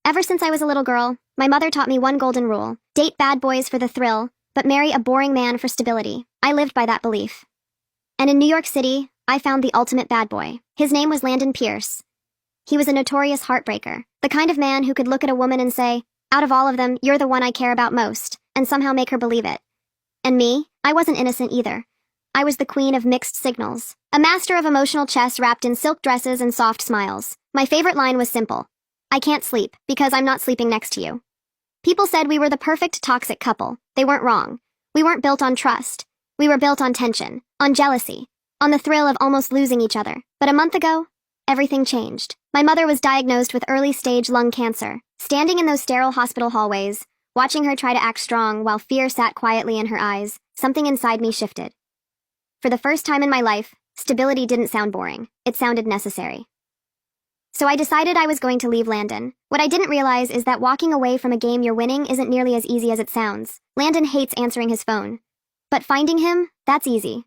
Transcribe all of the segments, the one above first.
Ever since I was a little girl, my mother taught me one golden rule: date bad boys for the thrill, but marry a boring man for stability. I lived by that belief. And in New York City, I found the ultimate bad boy. His name was Landon Pierce. He was a notorious heartbreaker, the kind of man who could look at a woman and say, "Out of all of them, you're the one I care about most," and somehow make her believe it. And me, I wasn't innocent either. I was the queen of mixed signals, a master of emotional chess wrapped in silk dresses and soft smiles. My favorite line was simple: "I can't sleep because I'm not sleeping next to you." People said we were the perfect toxic couple. They weren't wrong. We weren't built on trust. We were built on tension, on jealousy, on the thrill of almost losing each other. But a month ago, everything changed. My mother was diagnosed with early-stage lung cancer. Standing in those sterile hospital hallways, watching her try to act strong while fear sat quietly in her eyes, something inside me shifted. For the first time in my life, stability didn't sound boring. It sounded necessary. So I decided I was going to leave Landon. What I didn't realize is that walking away from a game you're winning isn't nearly as easy as it sounds. Landon hates answering his phone. But finding him, that's easy.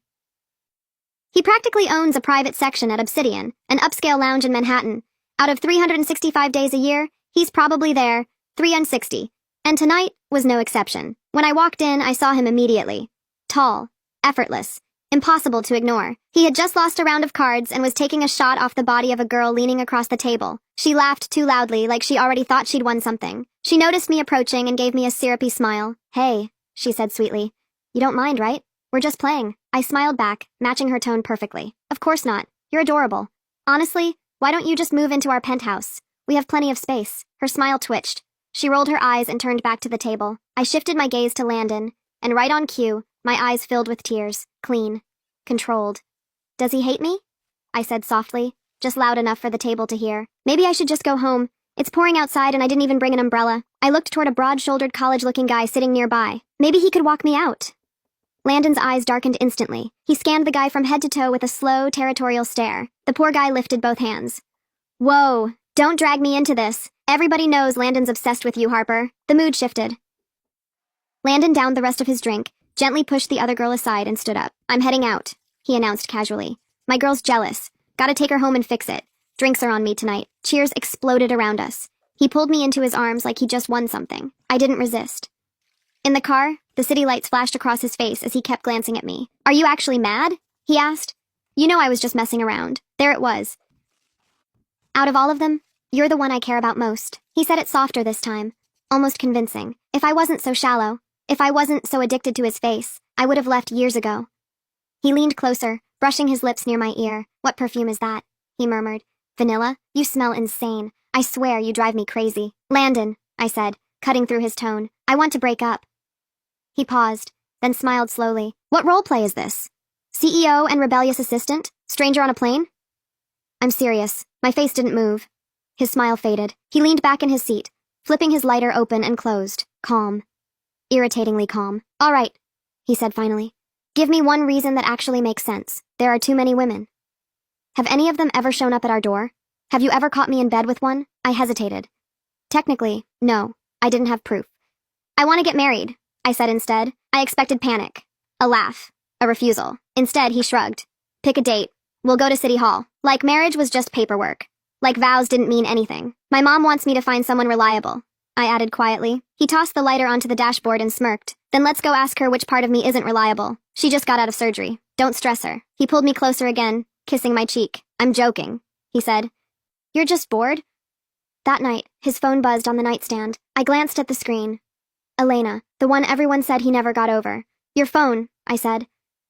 He practically owns a private section at Obsidian, an upscale lounge in Manhattan. Out of 365 days a year, he's probably there, 360. And tonight was no exception. When I walked in, I saw him immediately. Tall, effortless, impossible to ignore. He had just lost a round of cards and was taking a shot off the body of a girl leaning across the table. She laughed too loudly, like she already thought she'd won something. She noticed me approaching and gave me a syrupy smile. "Hey," she said sweetly. "You don't mind, right? We're just playing." I smiled back, matching her tone perfectly. "Of course not. You're adorable. Honestly, why don't you just move into our penthouse? We have plenty of space." Her smile twitched. She rolled her eyes and turned back to the table. I shifted my gaze to Landon, and right on cue, my eyes filled with tears. Clean. Controlled. "Does he hate me?" I said softly, just loud enough for the table to hear. "Maybe I should just go home. It's pouring outside and I didn't even bring an umbrella." I looked toward a broad-shouldered college-looking guy sitting nearby. Maybe he could walk me out. Landon's eyes darkened instantly. He scanned the guy from head to toe with a slow, territorial stare. The poor guy lifted both hands. "Whoa, don't drag me into this. Everybody knows Landon's obsessed with you, Harper." The mood shifted. Landon downed the rest of his drink, gently pushed the other girl aside and stood up. "I'm heading out," he announced casually. "My girl's jealous. Gotta take her home and fix it. Drinks are on me tonight." Cheers exploded around us. He pulled me into his arms like he just won something. I didn't resist. In the car, the city lights flashed across his face as he kept glancing at me. "Are you actually mad?" he asked. "You know I was just messing around." There it was. "Out of all of them, you're the one I care about most." He said it softer this time, almost convincing. If I wasn't so shallow, if I wasn't so addicted to his face, I would have left years ago. He leaned closer, brushing his lips near my ear. "What perfume is that?" he murmured. "Vanilla? You smell insane. I swear you drive me crazy." "Landon," I said, cutting through his tone. "I want to break up." He paused, then smiled slowly. "What role play is this? CEO and rebellious assistant? Stranger on a plane?" "I'm serious." My face didn't move. His smile faded. He leaned back in his seat, flipping his lighter open and closed. Calm. Irritatingly calm. "All right," he said finally. "Give me one reason that actually makes sense. There are too many women. Have any of them ever shown up at our door? Have you ever caught me in bed with one?" I hesitated. Technically, no. I didn't have proof. "I want to get married," I said instead. I expected panic. A laugh. A refusal. Instead, he shrugged. "Pick a date. We'll go to City Hall." Like marriage was just paperwork. Like vows didn't mean anything. "My mom wants me to find someone reliable," I added quietly. He tossed the lighter onto the dashboard and smirked. "Then let's go ask her which part of me isn't reliable. She just got out of surgery. Don't stress her." He pulled me closer again, kissing my cheek. "I'm joking," he said. "You're just bored?" That night, his phone buzzed on the nightstand. I glanced at the screen. Elena, the one everyone said he never got over. "Your phone," I said.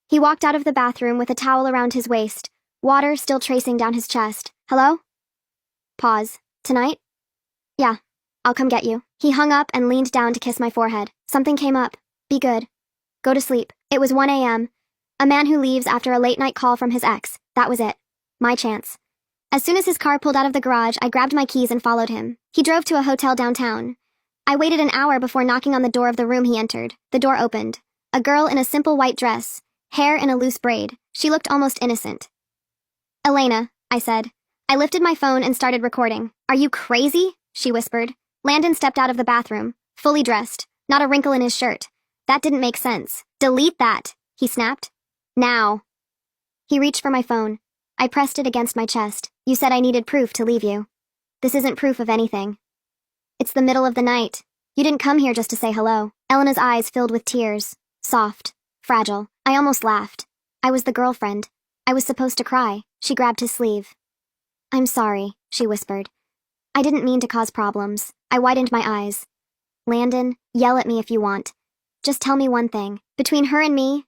He walked out of the bathroom with a towel around his waist, water still tracing down his chest. "Hello?" Pause. "Tonight?" "Yeah, I'll come get you." He hung up and leaned down to kiss my forehead. Something came up. "Be good. Go to sleep." It was 1 a.m. A man who leaves after a late-night call from his ex. That was it. My chance. As soon as his car pulled out of the garage, I grabbed my keys and followed him. He drove to a hotel downtown. I waited an hour before knocking on the door of the room he entered. The door opened. A girl in a simple white dress, hair in a loose braid. She looked almost innocent. "Elena," I said. I lifted my phone and started recording. "Are you crazy?" she whispered. Landon stepped out of the bathroom, fully dressed, not a wrinkle in his shirt. That didn't make sense. "Delete that," he snapped. "Now." He reached for my phone. I pressed it against my chest. "You said I needed proof to leave you. This isn't proof of anything." It's the middle of the night. You didn't come here just to say hello. Elena's eyes filled with tears. Soft. Fragile. I almost laughed. I was the girlfriend. I was supposed to cry. She grabbed his sleeve. I'm sorry, she whispered. I didn't mean to cause problems. I widened my eyes. Landon, yell at me if you want. Just tell me one thing. Between her and me,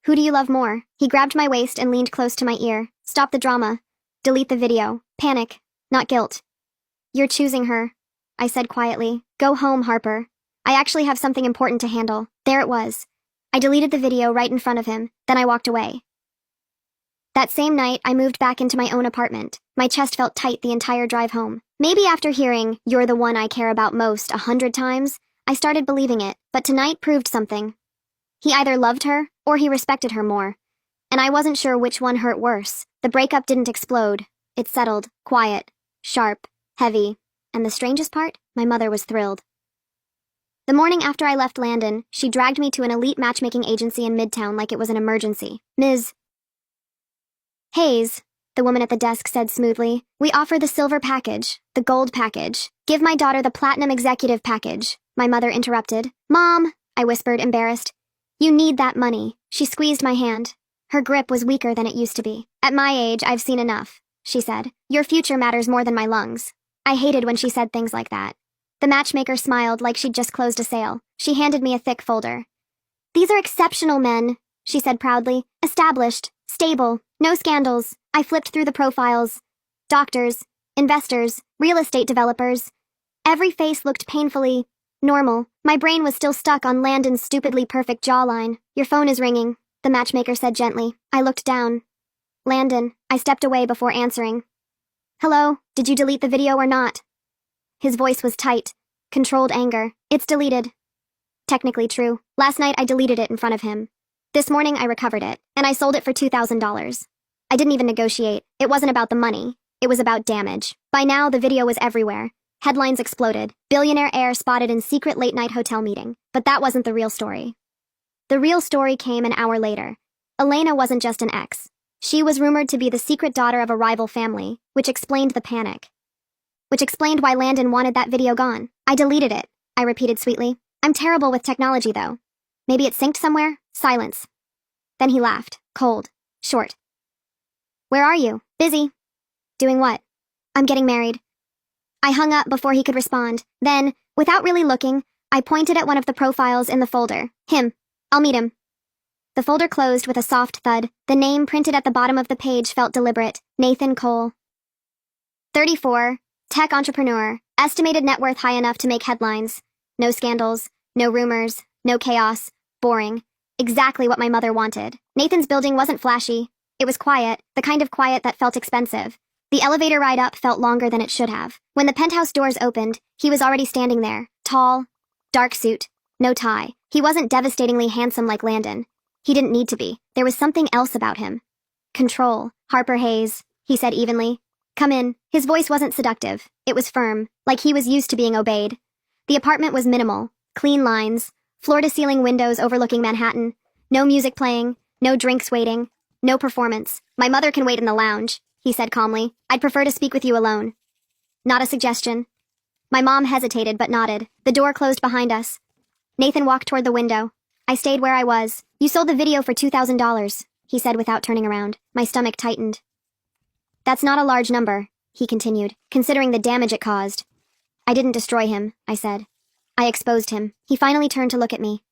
who do you love more? He grabbed my waist and leaned close to my ear. Stop the drama. Delete the video. Panic, not guilt. You're choosing her, I said quietly. Go home, Harper. I actually have something important to handle. There it was. I deleted the video right in front of him, then I walked away. That same night, I moved back into my own apartment. My chest felt tight the entire drive home. Maybe after hearing, "You're the one I care about most" 100 times, I started believing it, but tonight proved something. He either loved her, or he respected her more. And I wasn't sure which one hurt worse. The breakup didn't explode. It settled, quiet, sharp, heavy. And the strangest part? My mother was thrilled. The morning after I left Landon, she dragged me to an elite matchmaking agency in Midtown like it was an emergency. Ms. Hayes, the woman at the desk said smoothly, we offer the silver package, the gold package. Give my daughter the platinum executive package. My mother interrupted. Mom, I whispered, embarrassed. You need that money. She squeezed my hand. Her grip was weaker than it used to be. At my age, I've seen enough, she said. Your future matters more than my lungs. I hated when she said things like that. The matchmaker smiled like she'd just closed a sale. She handed me a thick folder. These are exceptional men, she said proudly. Established, stable, no scandals. I flipped through the profiles. Doctors, investors, real estate developers. Every face looked painfully normal. My brain was still stuck on Landon's stupidly perfect jawline. Your phone is ringing, the matchmaker said gently. I looked down. Landon. I stepped away before answering. Hello, did you delete the video or not? His voice was tight, controlled anger. It's deleted. Technically true. Last night I deleted it in front of him. This morning I recovered it, and I sold it for $2,000. I didn't even negotiate. It wasn't about the money. It was about damage. By now, the video was everywhere. Headlines exploded. Billionaire heir spotted in secret late-night hotel meeting. But that wasn't the real story. The real story came an hour later. Elena wasn't just an ex. She was rumored to be the secret daughter of a rival family, which explained the panic. Which explained why Landon wanted that video gone. I deleted it, I repeated sweetly. I'm terrible with technology, though. Maybe it synced somewhere? Silence. Then he laughed, cold, short. Where are you? Busy. Doing what? I'm getting married. I hung up before he could respond. Then, without really looking, I pointed at one of the profiles in the folder. Him. I'll meet him. The folder closed with a soft thud. The name printed at the bottom of the page felt deliberate. Nathan Cole. 34. Tech entrepreneur. Estimated net worth high enough to make headlines. No scandals. No rumors. No chaos. Boring. Exactly what my mother wanted. Nathan's building wasn't flashy. It was quiet, the kind of quiet that felt expensive. The elevator ride up felt longer than it should have. When the penthouse doors opened, he was already standing there. Tall. Dark suit. No tie. He wasn't devastatingly handsome like Landon. He didn't need to be. There was something else about him. Control. Harper Hayes, he said evenly. Come in. His voice wasn't seductive. It was firm, like he was used to being obeyed. The apartment was minimal. Clean lines. Floor-to-ceiling windows overlooking Manhattan. No music playing. No drinks waiting. No performance. My mother can wait in the lounge, he said calmly. I'd prefer to speak with you alone. Not a suggestion. My mom hesitated but nodded. The door closed behind us. Nathan walked toward the window. I stayed where I was. You sold the video for $2,000, he said without turning around. My stomach tightened. That's not a large number, he continued, considering the damage it caused. I didn't destroy him, I said. I exposed him. He finally turned to look at me.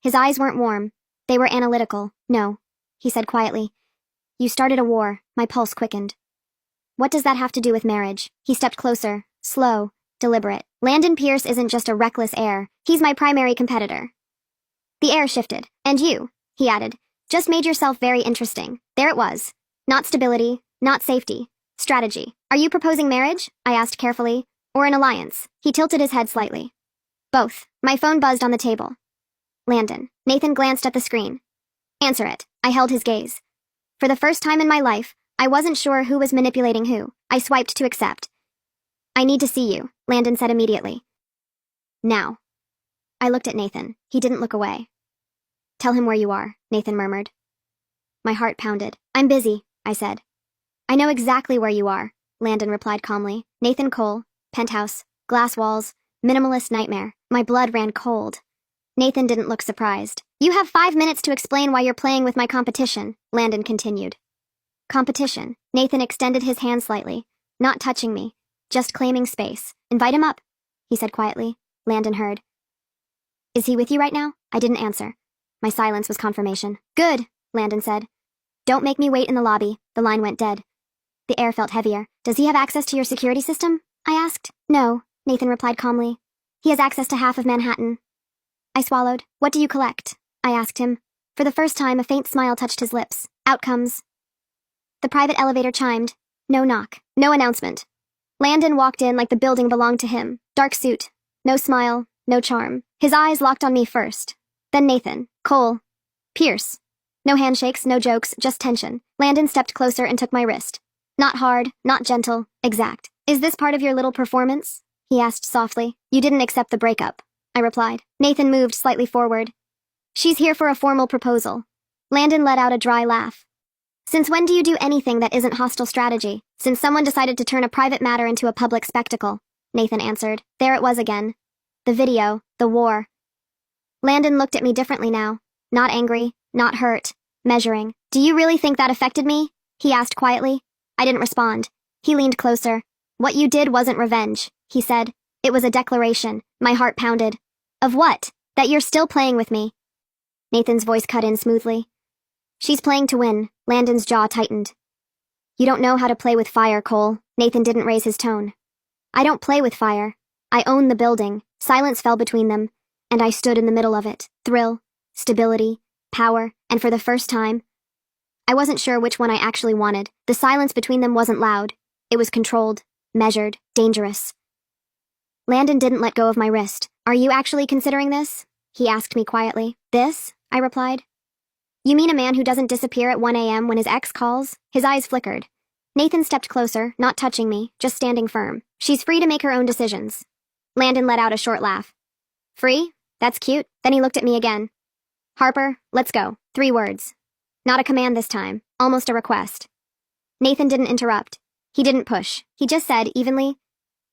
His eyes weren't warm. They were analytical. No, he said quietly. You started a war. My pulse quickened. What does that have to do with marriage? He stepped closer, slow, deliberate. Landon Pierce isn't just a reckless heir. He's my primary competitor. The air shifted. And you, he added, just made yourself very interesting. There it was. Not stability, not safety. Strategy. Are you proposing marriage? I asked carefully. Or an alliance? He tilted his head slightly. Both. My phone buzzed on the table. Landon. Nathan glanced at the screen. Answer it. I held his gaze. For the first time in my life, I wasn't sure who was manipulating who. I swiped to accept. I need to see you, Landon said immediately. Now. I looked at Nathan. He didn't look away. Tell him where you are, Nathan murmured. My heart pounded. I'm busy, I said. I know exactly where you are, Landon replied calmly. Nathan Cole, penthouse, glass walls, Minimalist nightmare. My blood ran cold. Nathan didn't look surprised. You have 5 minutes to explain why you're playing with my competition, Landon continued. Competition. Nathan extended his hand slightly, not touching me, just claiming space. Invite him up, he said quietly. Landon heard. Is he with you right now? I didn't answer. My silence was confirmation. Good, Landon said. Don't make me wait in the lobby. The line went dead. The air felt heavier. Does he have access to your security system? I asked. No, Nathan replied calmly. He has access to half of Manhattan. I swallowed. What do you collect? I asked him. For the first time, a faint smile touched his lips. Outcomes. The private elevator chimed. No knock. No announcement. Landon walked in like the building belonged to him. Dark suit. No smile. No charm. His eyes locked on me first. Then Nathan. Cole. Pierce. No handshakes, no jokes, just tension. Landon stepped closer and took my wrist. Not hard, not gentle, exact. Is this part of your little performance? He asked softly. You didn't accept the breakup, I replied. Nathan moved slightly forward. She's here for a formal proposal. Landon let out a dry laugh. Since when do you do anything that isn't hostile strategy? Since someone decided to turn a private matter into a public spectacle, Nathan answered. There it was again. The video, the war. Landon looked at me differently now. Not angry, not hurt, measuring. Do you really think that affected me? He asked quietly. I didn't respond. He leaned closer. What you did wasn't revenge, he said. It was a declaration. My heart pounded. Of what? That you're still playing with me. Nathan's voice cut in smoothly. She's playing to win. Landon's jaw tightened. You don't know how to play with fire, Cole. Nathan didn't raise his tone. I don't play with fire. I own the building. Silence fell between them, and I stood in the middle of it. Thrill, stability, power, and for the first time, I wasn't sure which one I actually wanted. The silence between them wasn't loud. It was controlled, measured, dangerous. Landon didn't let go of my wrist. Are you actually considering this? He asked me quietly. This? I replied. You mean a man who doesn't disappear at 1 a.m. when his ex calls? His eyes flickered. Nathan stepped closer, not touching me, just standing firm. She's free to make her own decisions. Landon let out a short laugh. Free? That's cute. Then he looked at me again. Harper, let's go. 3 words. Not a command this time, almost a request. Nathan didn't interrupt. He didn't push. He just said, evenly,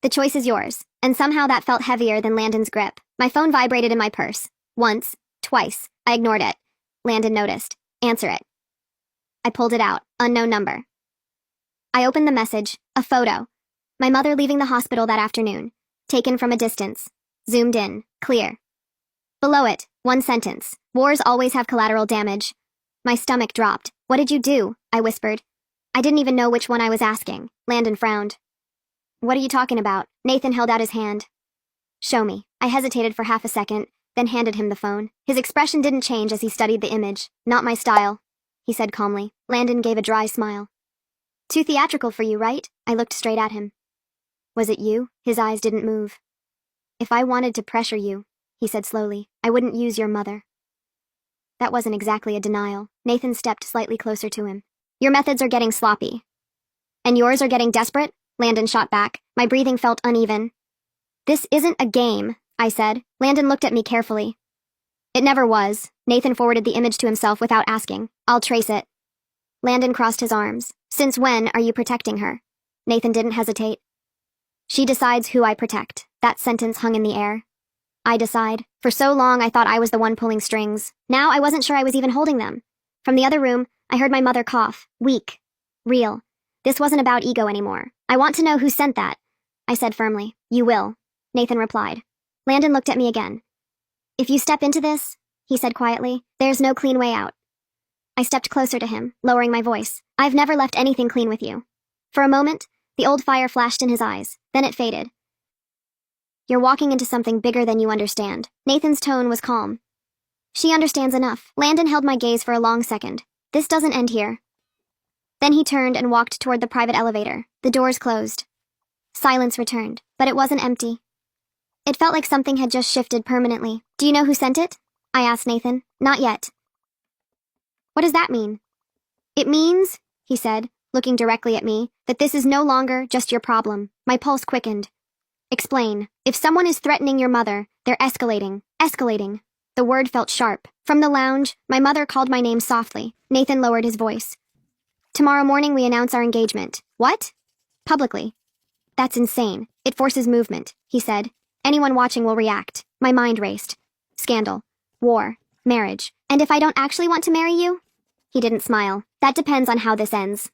the choice is yours, and somehow that felt heavier than Landon's grip. My phone vibrated in my purse. Once, twice. I ignored it. Landon noticed. Answer it. I pulled it out. Unknown number. I opened the message. A photo. My mother leaving the hospital that afternoon. Taken from a distance. Zoomed in. Clear. Below it, 1 sentence. Wars always have collateral damage. My stomach dropped. What did you do? I whispered. I didn't even know which one I was asking. Landon frowned. What are you talking about? Nathan held out his hand. Show me. I hesitated for half a second, then handed him the phone. His expression didn't change as he studied the image. Not my style, he said calmly. Landon gave a dry smile. Too theatrical for you, right? I looked straight at him. Was it you? His eyes didn't move. If I wanted to pressure you, he said slowly, I wouldn't use your mother. That wasn't exactly a denial. Nathan stepped slightly closer to him. Your methods are getting sloppy. And yours are getting desperate? Landon shot back. My breathing felt uneven. This isn't a game, I said. Landon looked at me carefully. It never was. Nathan forwarded the image to himself without asking. I'll trace it. Landon crossed his arms. Since when are you protecting her? Nathan didn't hesitate. She decides who I protect. That sentence hung in the air. I decide. For so long, I thought I was the one pulling strings. Now I wasn't sure I was even holding them. From the other room, I heard my mother cough. Weak. Real. This wasn't about ego anymore. I want to know who sent that, I said firmly. You will, Nathan replied. Landon looked at me again. If you step into this, he said quietly, there's no clean way out. I stepped closer to him, lowering my voice. I've never left anything clean with you. For a moment, the old fire flashed in his eyes. Then it faded. You're walking into something bigger than you understand. Nathan's tone was calm. She understands enough. Landon held my gaze for a long second. This doesn't end here. Then he turned and walked toward the private elevator. The doors closed. Silence returned, but it wasn't empty. It felt like something had just shifted permanently. Do you know who sent it? I asked Nathan. Not yet. What does that mean? It means, he said, looking directly at me, that this is no longer just your problem. My pulse quickened. Explain. If someone is threatening your mother, they're escalating. Escalating. The word felt sharp. From the lounge, my mother called my name softly. Nathan lowered his voice. Tomorrow morning we announce our engagement. What? Publicly. That's insane. It forces movement, he said. Anyone watching will react. My mind raced. Scandal. War. Marriage. And if I don't actually want to marry you? He didn't smile. That depends on how this ends.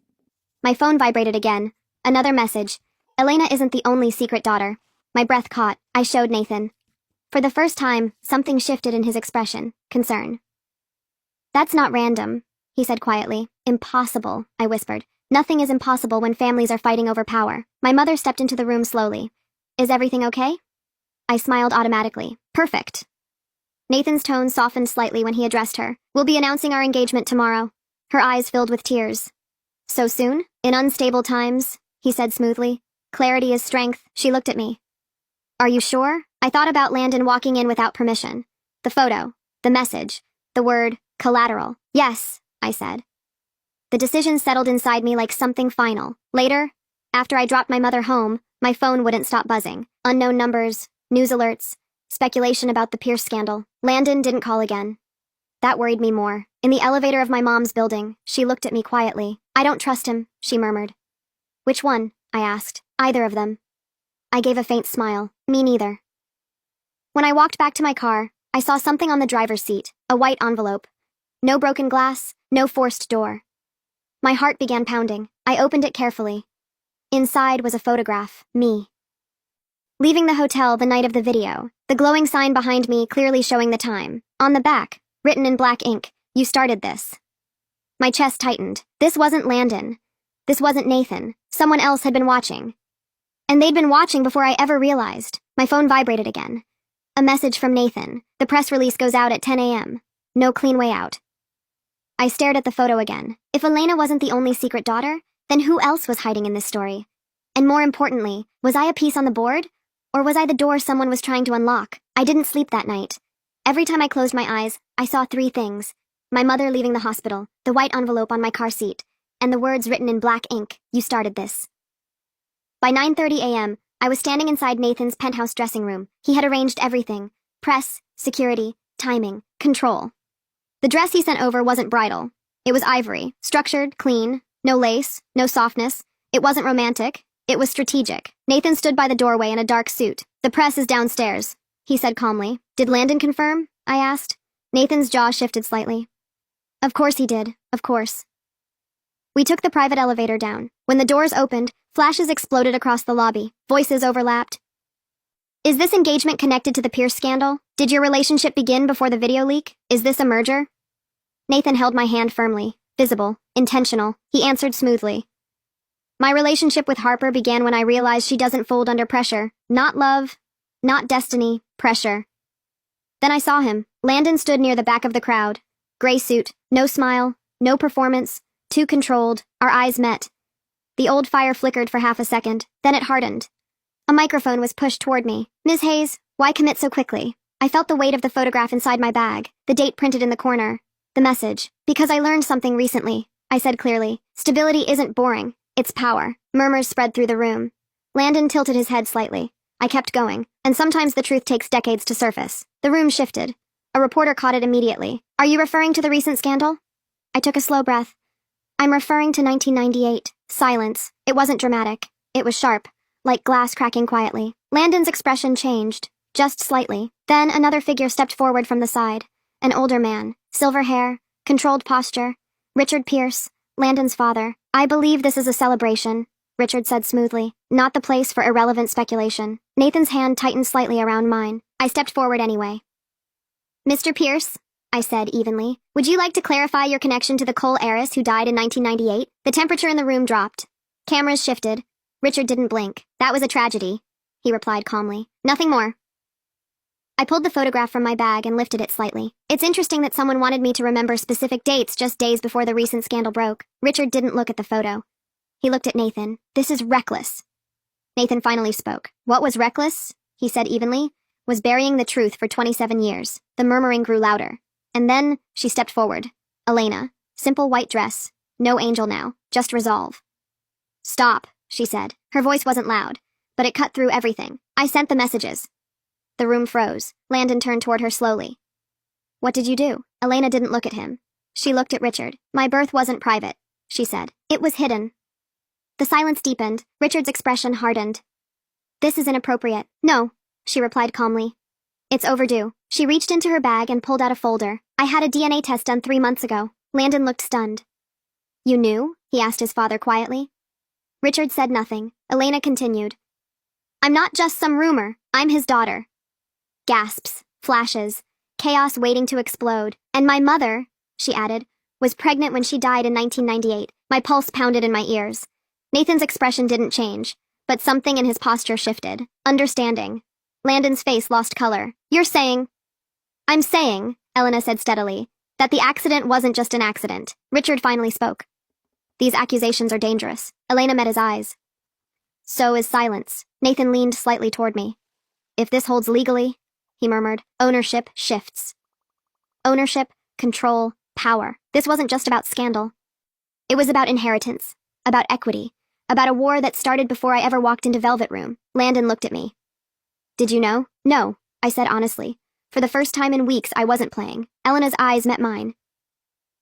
My phone vibrated again. Another message. Elena isn't the only secret daughter. My breath caught. I showed Nathan. For the first time, something shifted in his expression. Concern. That's not random, he said quietly. Impossible, I whispered. Nothing is impossible when families are fighting over power. My mother stepped into the room slowly. Is everything okay? I smiled automatically. Perfect. Nathan's tone softened slightly when he addressed her. We'll be announcing our engagement tomorrow. Her eyes filled with tears. So soon? In unstable times, he said smoothly. Clarity is strength. She looked at me. Are you sure? I thought about Landon walking in without permission. The photo. The message. The word, collateral. Yes, I said. The decision settled inside me like something final. Later, after I dropped my mother home, my phone wouldn't stop buzzing. Unknown numbers, news alerts, speculation about the Pierce scandal. Landon didn't call again. That worried me more. In the elevator of my mom's building, she looked at me quietly. I don't trust him, she murmured. Which one? I asked. Either of them. I gave a faint smile. Me neither. When I walked back to my car, I saw something on the driver's seat, a white envelope. No broken glass, no forced door. My heart began pounding. I opened it carefully. Inside was a photograph, me. Leaving the hotel the night of the video, the glowing sign behind me clearly showing the time. On the back, written in black ink, you started this. My chest tightened. This wasn't Landon. This wasn't Nathan. Someone else had been watching. And they'd been watching before I ever realized. My phone vibrated again. A message from Nathan. The press release goes out at 10 a.m. No clean way out. I stared at the photo again. If Elena wasn't the only secret daughter, then who else was hiding in this story? And more importantly, was I a piece on the board? Or was I the door someone was trying to unlock? I didn't sleep that night. Every time I closed my eyes, I saw three things. My mother leaving the hospital, the white envelope on my car seat, and the words written in black ink, you started this. By 9:30 a.m., I was standing inside Nathan's penthouse dressing room. He had arranged everything. Press, security, timing, control. The dress he sent over wasn't bridal. It was ivory, structured, clean, no lace, no softness. It wasn't romantic. It was strategic. Nathan stood by the doorway in a dark suit. The press is downstairs, he said calmly. Did Landon confirm? I asked. Nathan's jaw shifted slightly. Of course he did. Of course. We took the private elevator down. When the doors opened, flashes exploded across the lobby. Voices overlapped. Is this engagement connected to the Pierce scandal? Did your relationship begin before the video leak? Is this a merger? Nathan held my hand firmly. Visible. Intentional. He answered smoothly. My relationship with Harper began when I realized she doesn't fold under pressure. Not love. Not destiny. Pressure. Then I saw him. Landon stood near the back of the crowd. Gray suit. No smile. No performance. Too controlled. Our eyes met. The old fire flickered for half a second. Then it hardened. A microphone was pushed toward me. Ms. Hayes, why commit so quickly? I felt the weight of the photograph inside my bag, the date printed in the corner. The message. Because I learned something recently, I said clearly. Stability isn't boring. It's power. Murmurs spread through the room. Landon tilted his head slightly. I kept going. And sometimes the truth takes decades to surface. The room shifted. A reporter caught it immediately. Are you referring to the recent scandal? I took a slow breath. I'm referring to 1998. Silence. It wasn't dramatic. It was sharp. Like glass cracking quietly. Landon's expression changed, just slightly. Then another figure stepped forward from the side. An older man, silver hair, controlled posture. Richard Pierce, Landon's father. I believe this is a celebration, Richard said smoothly. Not the place for irrelevant speculation. Nathan's hand tightened slightly around mine. I stepped forward anyway. Mr. Pierce, I said evenly, would you like to clarify your connection to the coal heiress who died in 1998? The temperature in the room dropped. Cameras shifted. Richard didn't blink. That was a tragedy, he replied calmly. Nothing more. I pulled the photograph from my bag and lifted it slightly. It's interesting that someone wanted me to remember specific dates just days before the recent scandal broke. Richard didn't look at the photo. He looked at Nathan. This is reckless. Nathan finally spoke. What was reckless, he said evenly, was burying the truth for 27 years. The murmuring grew louder. And then she stepped forward. Elena. Simple white dress. No angel now. Just resolve. Stop, she said. Her voice wasn't loud, but it cut through everything. I sent the messages. The room froze. Landon turned toward her slowly. What did you do? Elena didn't look at him. She looked at Richard. My birth wasn't private, she said. It was hidden. The silence deepened. Richard's expression hardened. This is inappropriate. No, she replied calmly. It's overdue. She reached into her bag and pulled out a folder. I had a DNA test done 3 months ago. Landon looked stunned. You knew? He asked his father quietly. Richard said nothing. Elena continued. I'm not just some rumor. I'm his daughter. Gasps, flashes, chaos waiting to explode. And my mother, she added, was pregnant when she died in 1998. My pulse pounded in my ears. Nathan's expression didn't change, but something in his posture shifted. Understanding. Landon's face lost color. You're saying... I'm saying, Elena said steadily, that the accident wasn't just an accident. Richard finally spoke. These accusations are dangerous. Elena met his eyes. So is silence. Nathan leaned slightly toward me. If this holds legally, he murmured, ownership shifts. Ownership, control, power. This wasn't just about scandal. It was about inheritance, about equity, about a war that started before I ever walked into Velvet Room. Landon looked at me. Did you know? No, I said honestly. For the first time in weeks, I wasn't playing. Elena's eyes met mine.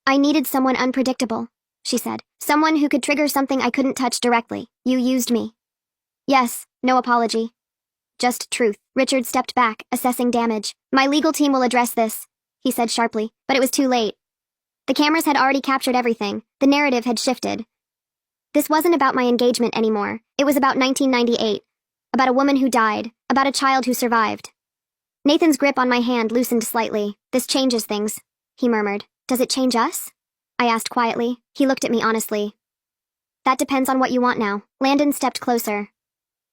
I needed someone unpredictable, she said. Someone who could trigger something I couldn't touch directly. You used me. Yes, no apology. Just truth. Richard stepped back, assessing damage. My legal team will address this, he said sharply, but it was too late. The cameras had already captured everything. The narrative had shifted. This wasn't about my engagement anymore. It was about 1998. About a woman who died. About a child who survived. Nathan's grip on my hand loosened slightly. This changes things, he murmured. Does it change us? I asked quietly. He looked at me honestly. That depends on what you want now. Landon stepped closer.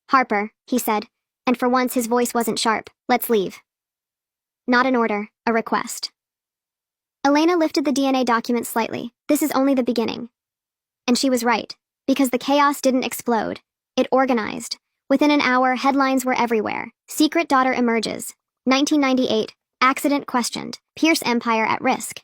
Harper, he said, and for once his voice wasn't sharp. Let's leave. Not an order, a request. Elena lifted the DNA document slightly. This is only the beginning. And she was right, because the chaos didn't explode. It organized. Within an hour, headlines were everywhere. Secret daughter emerges. 1998, accident questioned. Pierce empire at risk.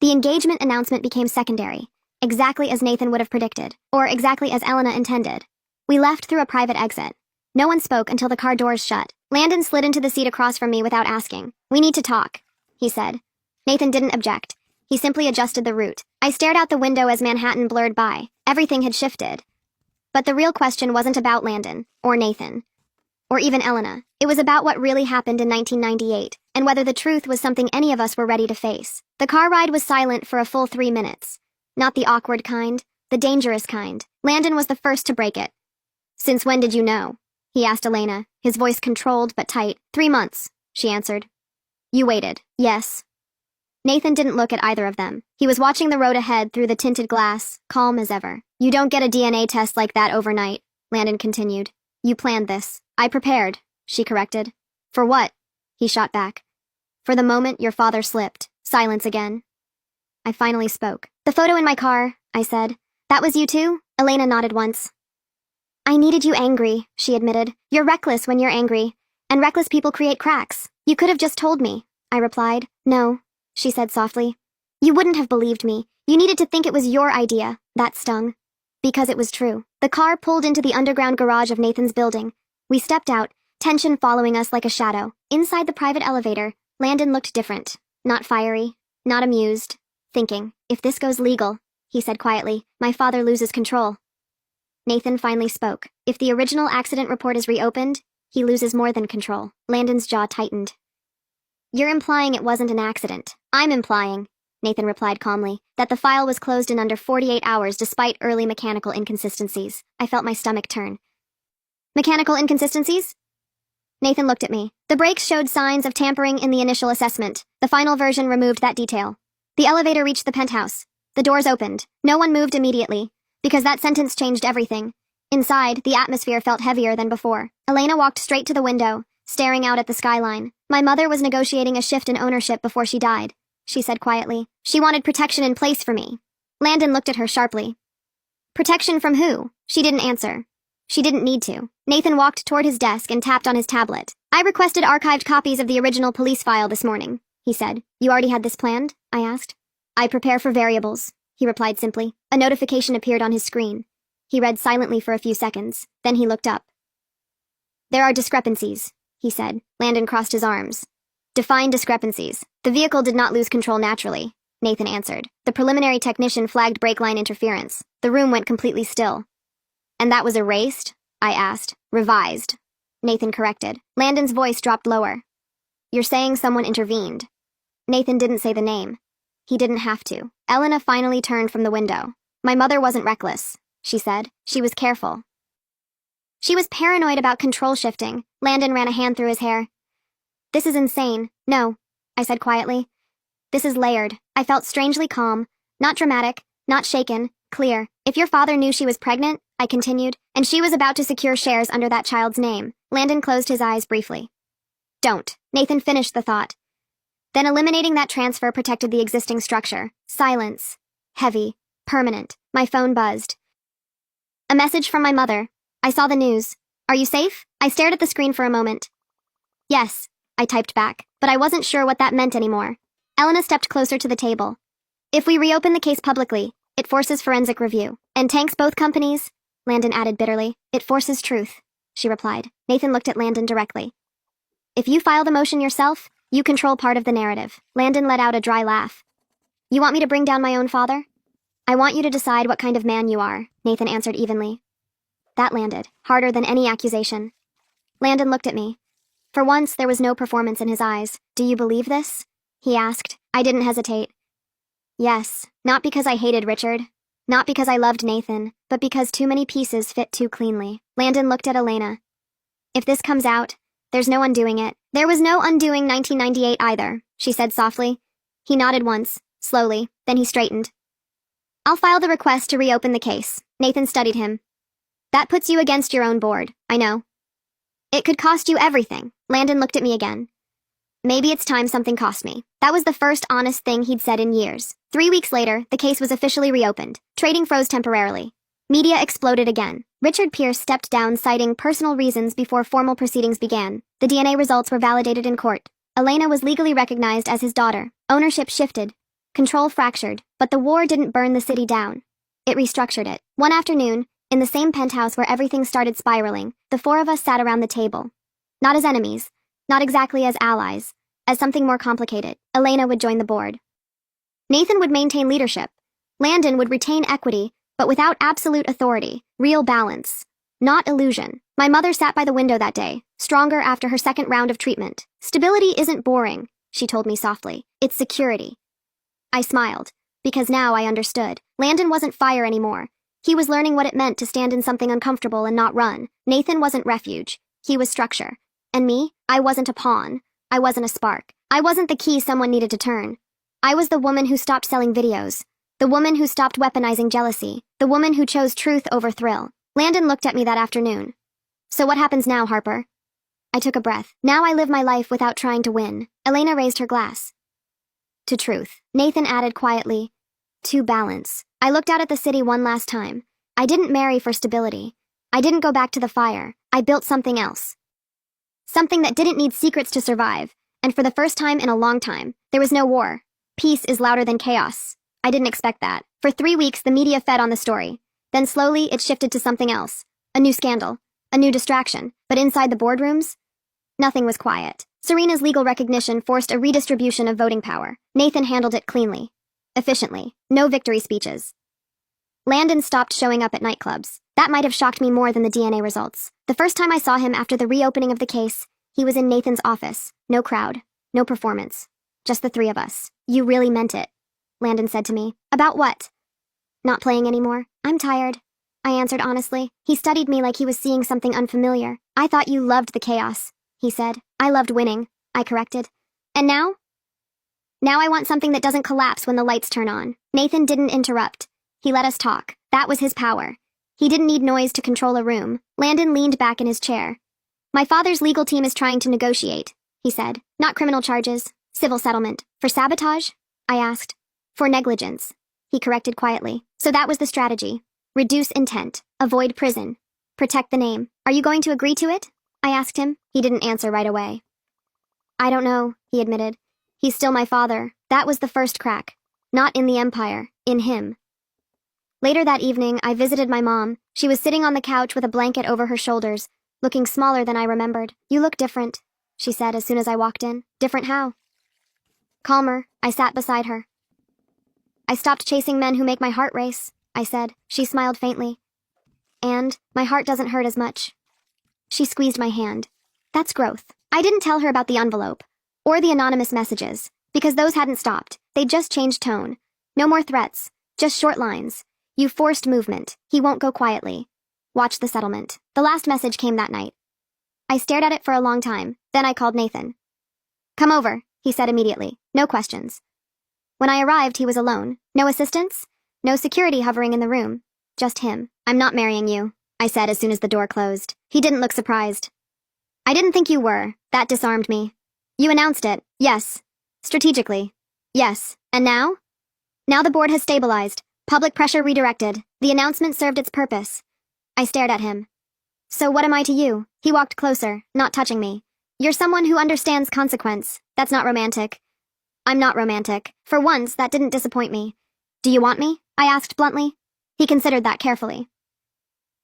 The engagement announcement became secondary, exactly as Nathan would have predicted, or exactly as Elena intended. We left through a private exit. No one spoke until the car doors shut. Landon slid into the seat across from me without asking. We need to talk, he said. Nathan didn't object. He simply adjusted the route. I stared out the window as Manhattan blurred by. Everything had shifted. But the real question wasn't about Landon, or Nathan, or even Elena. It was about what really happened in 1998, and whether the truth was something any of us were ready to face. The car ride was silent for a full 3 minutes. Not the awkward kind, the dangerous kind. Landon was the first to break it. Since when did you know? He asked Elena, his voice controlled but tight. 3 months, she answered. You waited. Yes. Nathan didn't look at either of them. He was watching the road ahead through the tinted glass, calm as ever. You don't get a DNA test like that overnight, Landon continued. You planned this. I prepared, she corrected. For what? He shot back. For the moment your father slipped. Silence again. I finally spoke. The photo in my car, I said. That was you too? Elena nodded once. I needed you angry, she admitted. You're reckless when you're angry, and reckless people create cracks. You could have just told me, I replied. No, she said softly. You wouldn't have believed me. You needed to think it was your idea. That stung. Because it was true. The car pulled into the underground garage of Nathan's building. We stepped out, tension following us like a shadow. Inside the private elevator, Landon looked different. Not fiery, not amused. Thinking, if this goes legal, he said quietly, my father loses control. Nathan finally spoke. If the original accident report is reopened, he loses more than control. Landon's jaw tightened. You're implying it wasn't an accident. I'm implying, Nathan replied calmly, that the file was closed in under 48 hours despite early mechanical inconsistencies. I felt my stomach turn. Mechanical inconsistencies? Nathan looked at me. The brakes showed signs of tampering in the initial assessment. The final version removed that detail. The elevator reached the penthouse. The doors opened. No one moved immediately, because that sentence changed everything. Inside, the atmosphere felt heavier than before. Elena walked straight to the window, staring out at the skyline. My mother was negotiating a shift in ownership before she died, she said quietly. She wanted protection in place for me. Landon looked at her sharply. Protection from who? She didn't answer. She didn't need to. Nathan walked toward his desk and tapped on his tablet. I requested archived copies of the original police file this morning, he said. You already had this planned? I asked. I prepare for variables, he replied simply. A notification appeared on his screen. He read silently for a few seconds. Then he looked up. There are discrepancies, he said. Landon crossed his arms. Define discrepancies. The vehicle did not lose control naturally, Nathan answered. The preliminary technician flagged brake line interference. The room went completely still. And that was erased? I asked. Revised, Nathan corrected. Landon's voice dropped lower. You're saying someone intervened. Nathan didn't say the name. He didn't have to. Elena finally turned from the window. My mother wasn't reckless, she said. She was careful. She was paranoid about control shifting. Landon ran a hand through his hair. This is insane. No, I said quietly. This is layered. I felt strangely calm. Not dramatic, not shaken, clear. If your father knew she was pregnant, I continued, and she was about to secure shares under that child's name. Landon closed his eyes briefly. Don't. Nathan finished the thought. Then eliminating that transfer protected the existing structure. Silence. Heavy. Permanent. My phone buzzed. A message from my mother. I saw the news. Are you safe? I stared at the screen for a moment. Yes, I typed back, but I wasn't sure what that meant anymore. Elena stepped closer to the table. If we reopen the case publicly, it forces forensic review. And tanks both companies, Landon added bitterly. It forces truth, she replied. Nathan looked at Landon directly. If you file the motion yourself, you control part of the narrative. Landon let out a dry laugh. You want me to bring down my own father? I want you to decide what kind of man you are, Nathan answered evenly. That landed, harder than any accusation. Landon looked at me. For once, there was no performance in his eyes. Do you believe this? He asked. I didn't hesitate. Yes, not because I hated Richard, not because I loved Nathan, but because too many pieces fit too cleanly. Landon looked at Elena. If this comes out, there's no undoing it. There was no undoing 1998 either, she said softly. He nodded once, slowly, then he straightened. I'll file the request to reopen the case. Nathan studied him. That puts you against your own board, I know. It could cost you everything. Landon looked at me again. Maybe it's time something cost me. That was the first honest thing he'd said in years. 3 weeks later, the case was officially reopened. Trading froze temporarily. Media exploded again. Richard Pierce stepped down citing personal reasons before formal proceedings began. The DNA results were validated in court. Elena was legally recognized as his daughter. Ownership shifted. Control fractured. But the war didn't burn the city down. It restructured it. One afternoon, in the same penthouse where everything started spiraling, the four of us sat around the table. Not as enemies. Not exactly as allies. As something more complicated. Elena would join the board. Nathan would maintain leadership. Landon would retain equity, but without absolute authority. Real balance. Not illusion. My mother sat by the window that day, stronger after her second round of treatment. Stability isn't boring, she told me softly. It's security. I smiled, because now I understood. Landon wasn't fire anymore. He was learning what it meant to stand in something uncomfortable and not run. Nathan wasn't refuge. He was structure. And me, I wasn't a pawn. I wasn't a spark. I wasn't the key someone needed to turn. I was the woman who stopped selling videos. The woman who stopped weaponizing jealousy. The woman who chose truth over thrill. Landon looked at me that afternoon. So what happens now, Harper? I took a breath. Now I live my life without trying to win. Elena raised her glass. To truth. Nathan added quietly. To balance. I looked out at the city one last time. I didn't marry for stability. I didn't go back to the fire. I built something else. Something that didn't need secrets to survive. And for the first time in a long time, there was no war. Peace is louder than chaos. I didn't expect that. For 3 weeks, the media fed on the story. Then slowly, it shifted to something else. A new scandal. A new distraction. But inside the boardrooms, nothing was quiet. Serena's legal recognition forced a redistribution of voting power. Nathan handled it cleanly. Efficiently. No victory speeches. Landon stopped showing up at nightclubs. That might have shocked me more than the DNA results. The first time I saw him after the reopening of the case, he was in Nathan's office. No crowd. No performance. Just the three of us. You really meant it, Landon said to me. About what? Not playing anymore. I'm tired, I answered honestly. He studied me like he was seeing something unfamiliar. I thought you loved the chaos, he said. I loved winning, I corrected. And now? Now I want something that doesn't collapse when the lights turn on. Nathan didn't interrupt. He let us talk. That was his power. He didn't need noise to control a room. Landon leaned back in his chair. My father's legal team is trying to negotiate, he said. Not criminal charges. Civil settlement. For sabotage? I asked. For negligence, he corrected quietly. So that was the strategy. Reduce intent. Avoid prison. Protect the name. Are you going to agree to it? I asked him. He didn't answer right away. I don't know, he admitted. He's still my father. That was the first crack. Not in the empire. In him. Later that evening, I visited my mom. She was sitting on the couch with a blanket over her shoulders, looking smaller than I remembered. You look different, she said as soon as I walked in. Different how? Calmer. I sat beside her. I stopped chasing men who make my heart race, I said. She smiled faintly. And my heart doesn't hurt as much. She squeezed my hand. That's growth. I didn't tell her about the envelope, or the anonymous messages, because those hadn't stopped. They'd just changed tone. No more threats, just short lines. You forced movement. He won't go quietly. Watch the settlement. The last message came that night. I stared at it for a long time, then I called Nathan. Come over, he said immediately. No questions. When I arrived, he was alone. No assistants, no security hovering in the room. Just him. I'm not marrying you, I said as soon as the door closed. He didn't look surprised. I didn't think you were. That disarmed me. You announced it. Yes. Strategically. Yes. And now? Now the board has stabilized. Public pressure redirected. The announcement served its purpose. I stared at him. So what am I to you? He walked closer, not touching me. You're someone who understands consequence. That's not romantic. I'm not romantic. For once, that didn't disappoint me. Do you want me? I asked bluntly. He considered that carefully.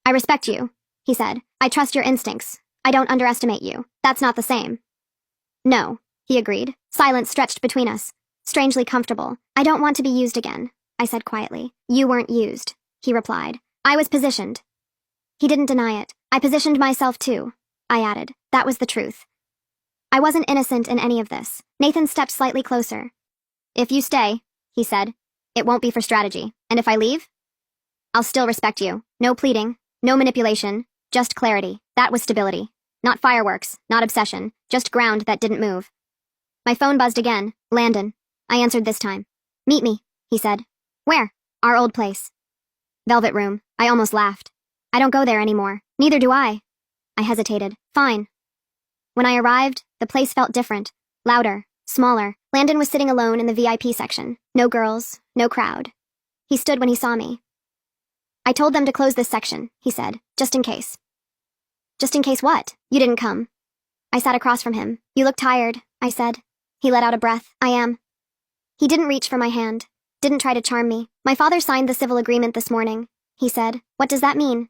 I respect you, he said. I trust your instincts. I don't underestimate you. That's not the same. No, he agreed. Silence stretched between us. Strangely comfortable. I don't want to be used again, I said quietly. You weren't used, he replied. I was positioned. He didn't deny it. I positioned myself too, I added. That was the truth. I wasn't innocent in any of this. Nathan stepped slightly closer. If you stay, he said, it won't be for strategy. And if I leave? I'll still respect you. No pleading, no manipulation, just clarity. That was stability. Not fireworks, not obsession, just ground that didn't move. My phone buzzed again. Landon. I answered this time. Meet me, he said. Where? Our old place. Velvet Room. I almost laughed. I don't go there anymore. Neither do I. I hesitated. Fine. When I arrived, the place felt different. Louder, smaller. Landon was sitting alone in the VIP section. No girls, no crowd. He stood when he saw me. I told them to close this section, he said, just in case. Just in case what? You didn't come. I sat across from him. You look tired, I said. He let out a breath. I am. He didn't reach for my hand. Didn't try to charm me. My father signed the civil agreement this morning, he said. What does that mean?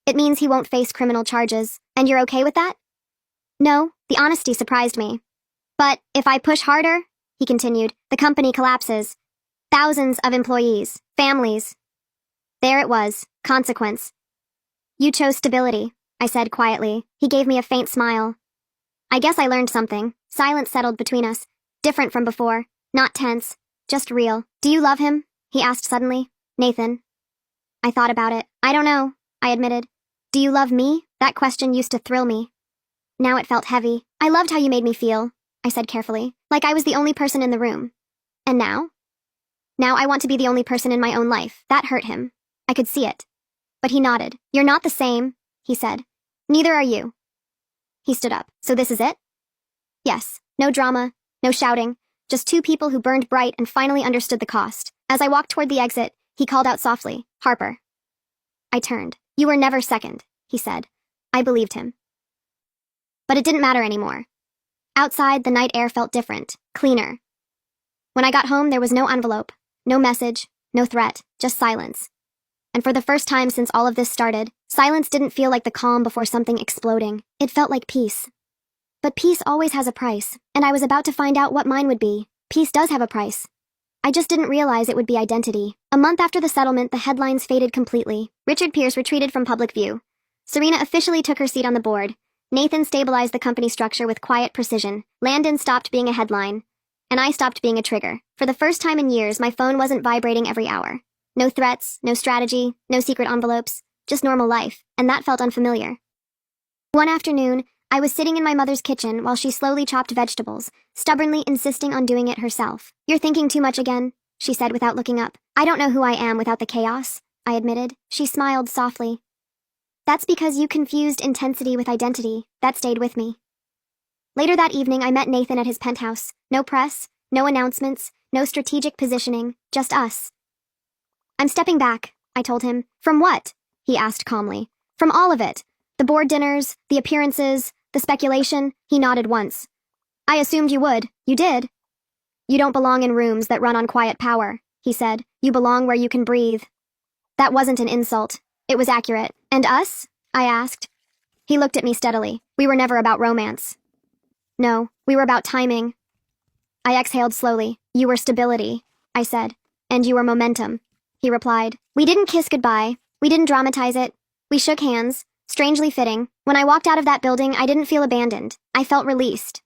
It means he won't face criminal charges. And you're okay with that? No, the honesty surprised me. But if I push harder, he continued, the company collapses. Thousands of employees, families. There it was, consequence. You chose stability, I said quietly. He gave me a faint smile. I guess I learned something. Silence settled between us. Different from before. Not tense. Just real. Do you love him? He asked suddenly. Nathan. I thought about it. I don't know, I admitted. Do you love me? That question used to thrill me. Now it felt heavy. I loved how you made me feel, I said carefully. Like I was the only person in the room. And now? Now I want to be the only person in my own life. That hurt him. I could see it. But he nodded. You're not the same, he said. Neither are you. He stood up. So this is it? Yes. No drama, no shouting. Just two people who burned bright and finally understood the cost. As I walked toward the exit, he called out softly, Harper. I turned. You were never second, he said. I believed him. But it didn't matter anymore. Outside, the night air felt different, cleaner. When I got home, there was no envelope, no message, no threat, just silence. And for the first time since all of this started, silence didn't feel like the calm before something exploding. It felt like peace. But peace always has a price, and I was about to find out what mine would be. Peace does have a price. I just didn't realize it would be identity. A month after the settlement, the headlines faded completely. Richard Pierce retreated from public view. Serena officially took her seat on the board. Nathan stabilized the company structure with quiet precision. Landon stopped being a headline. And I stopped being a trigger. For the first time in years, my phone wasn't vibrating every hour. No threats, no strategy, no secret envelopes, just normal life, and that felt unfamiliar. One afternoon, I was sitting in my mother's kitchen while she slowly chopped vegetables, stubbornly insisting on doing it herself. You're thinking too much again, she said without looking up. I don't know who I am without the chaos, I admitted. She smiled softly. That's because you confused intensity with identity. That stayed with me. Later that evening, I met Nathan at his penthouse. No press, no announcements, no strategic positioning, just us. I'm stepping back, I told him. From what? He asked calmly. From all of it. The board dinners, the appearances, the speculation. He nodded once. I assumed you would. You did. You don't belong in rooms that run on quiet power, he said. You belong where you can breathe. That wasn't an insult. It was accurate. And us? I asked. He looked at me steadily. We were never about romance. No, we were about timing. I exhaled slowly. You were stability, I said. And you were momentum. He replied. We didn't kiss goodbye. We didn't dramatize it. We shook hands, strangely fitting, When I walked out of that building, I didn't feel abandoned. I felt released.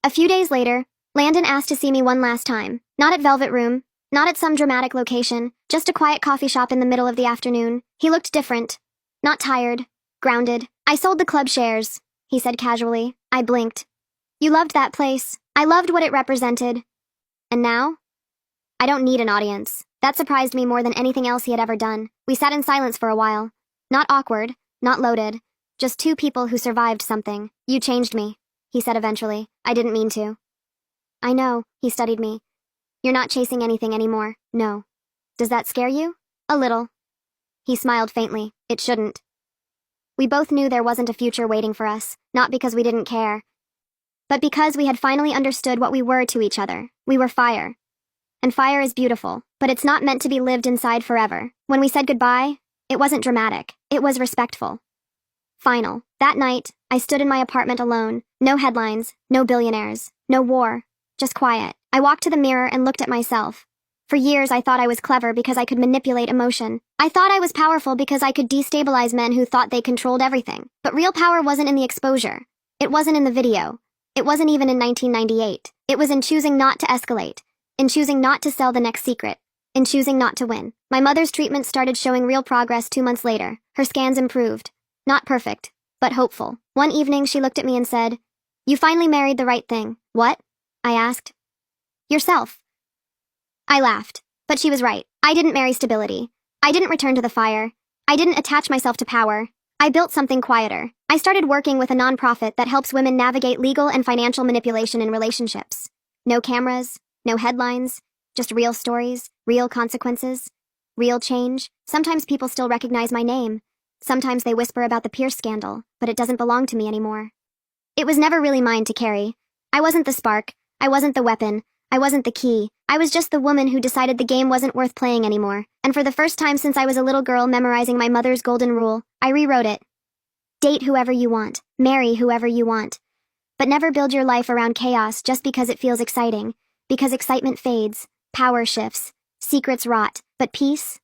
A few days later, Landon asked to see me one last time. Not at Velvet Room, not at some dramatic location, just a quiet coffee shop in the middle of the afternoon. He looked different. Not tired. Grounded. "I sold the club shares," he said casually. I blinked. "You loved that place. I loved what it represented. And now? I don't need an audience." That surprised me more than anything else he had ever done. We sat in silence for a while. Not awkward, not loaded. Just two people who survived something. "You changed me," he said eventually. "I didn't mean to." "I know," he studied me. "You're not chasing anything anymore." "No." "Does that scare you?" "A little." He smiled faintly. "It shouldn't." We both knew there wasn't a future waiting for us, not because we didn't care, but because we had finally understood what we were to each other. We were fire. And fire is beautiful, but it's not meant to be lived inside forever. When we said goodbye, it wasn't dramatic. It was respectful. Final. That night, I stood in my apartment alone. No headlines, no billionaires, no war, just quiet. I walked to the mirror and looked at myself. For years, I thought I was clever because I could manipulate emotion. I thought I was powerful because I could destabilize men who thought they controlled everything. But real power wasn't in the exposure. It wasn't in the video. It wasn't even in 1998. It was in choosing not to escalate, in choosing not to sell the next secret, in choosing not to win. My mother's treatment started showing real progress 2 months later. Her scans improved. Not perfect, but hopeful. One evening, she looked at me and said, "You finally married the right thing." "What?" I asked. "Yourself." I laughed, but she was right. I didn't marry stability. I didn't return to the fire. I didn't attach myself to power. I built something quieter. I started working with a nonprofit that helps women navigate legal and financial manipulation in relationships. No cameras, no headlines, just real stories, real consequences, real change. Sometimes people still recognize my name. Sometimes they whisper about the Pierce scandal, but it doesn't belong to me anymore. It was never really mine to carry. I wasn't the spark. I wasn't the weapon. I wasn't the key. I was just the woman who decided the game wasn't worth playing anymore. And for the first time since I was a little girl memorizing my mother's golden rule, I rewrote it. Date whoever you want. Marry whoever you want. But never build your life around chaos just because it feels exciting. Because excitement fades, power shifts, secrets rot, but peace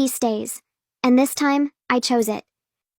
stays. And this time, I chose it.